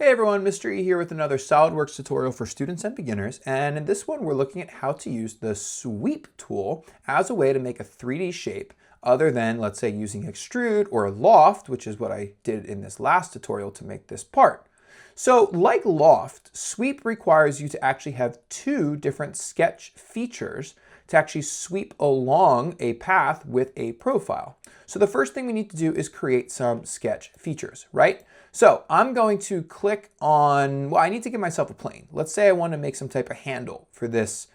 Hey everyone, Mr. E here with another SolidWorks tutorial for students and beginners, and in this one we're looking at how to use the sweep tool as a way to make a 3D shape other than, let's say, using extrude or loft, which is what I did in this last tutorial to make this part. So like loft, sweep requires you to actually have two different sketch features to actually sweep along a path with a profile. So the first thing we need to do is create some sketch features, right? So I'm going to click on, well, I need to give myself a plane. Let's say I want to make some type of handle for this,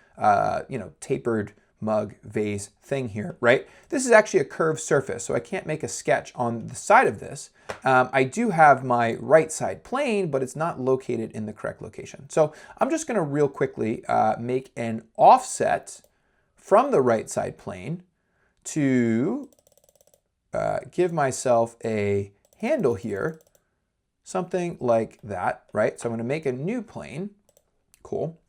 tapered mug vase thing here, right? This is actually a curved surface, so I can't make a sketch on the side of this. I do have my right side plane, but it's not located in the correct location. So I'm just going to real quickly make an offset from the right side plane to give myself a handle here, something like that, right? So I'm going to make a new plane. Cool.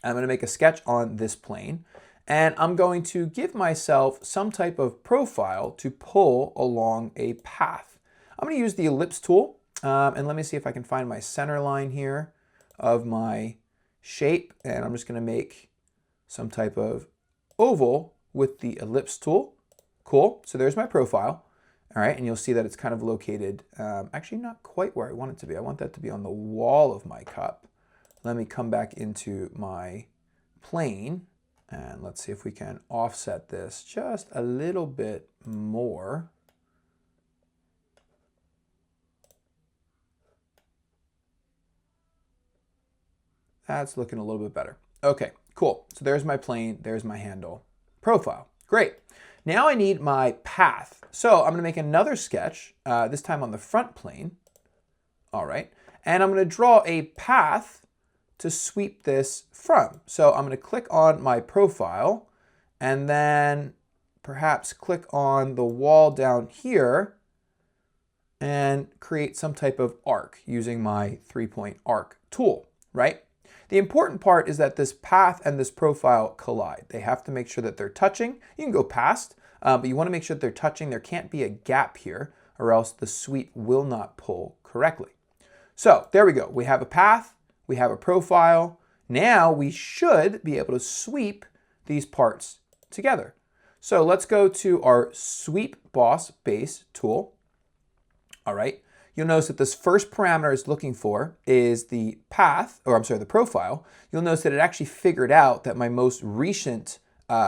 I'm going to make a sketch on this plane, and I'm going to give myself some type of profile to pull along a path. I'm going to use the ellipse tool, and let me see if I can find my center line here of my shape, and I'm just going to make some type of oval with the ellipse tool. Cool. So there's my profile. All right, and you'll see that it's kind of located, actually not quite where I want it to be. I want that to be on the wall of my cup. Let me come back into my plane, and let's see if we can offset this just a little bit more. That's looking a little bit better. Okay, cool. So there's my plane, there's my handle, profile. Great. Now I need my path. So I'm going to make another sketch, this time on the front plane. All right. And I'm going to draw a path to sweep this from. So I'm going to click on my profile and then perhaps click on the wall down here and create some type of arc using my 3-point arc tool, right? The important part is that this path and this profile collide. They have to make sure that they're touching. You can go past, but you want to make sure that they're touching. There can't be a gap here, or else the sweep will not pull correctly. So there we go. We have a path, we have a profile. Now we should be able to sweep these parts together. So let's go to our Sweep Boss Base tool. All right. You'll notice that this first parameter it's looking for is the path, or I'm sorry, the profile. You'll notice that it actually figured out that my most recent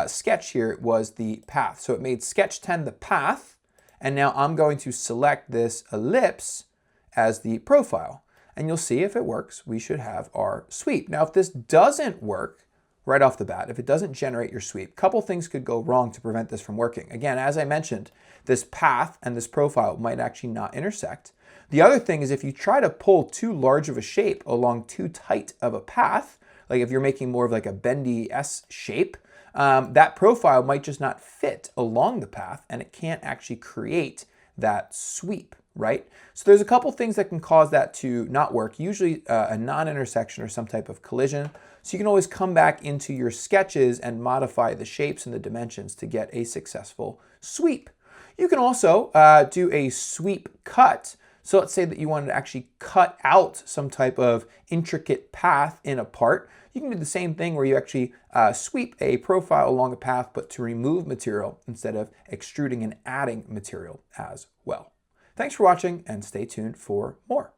sketch here was the path. So it made sketch 10 the path, and now I'm going to select this ellipse as the profile. And you'll see if it works, we should have our sweep. Now, if this doesn't work right off the bat, if it doesn't generate your sweep, a couple things could go wrong to prevent this from working. Again, as I mentioned, this path and this profile might actually not intersect. The other thing is if you try to pull too large of a shape along too tight of a path, like if you're making more of like a bendy S shape, that profile might just not fit along the path and it can't actually create that sweep, right? So there's a couple things that can cause that to not work, usually a non-intersection or some type of collision. So you can always come back into your sketches and modify the shapes and the dimensions to get a successful sweep. You can also do a sweep cut. So let's say that you wanted to actually cut out some type of intricate path in a part. You can do the same thing where you actually sweep a profile along a path, but to remove material instead of extruding and adding material as well. Thanks for watching, and stay tuned for more.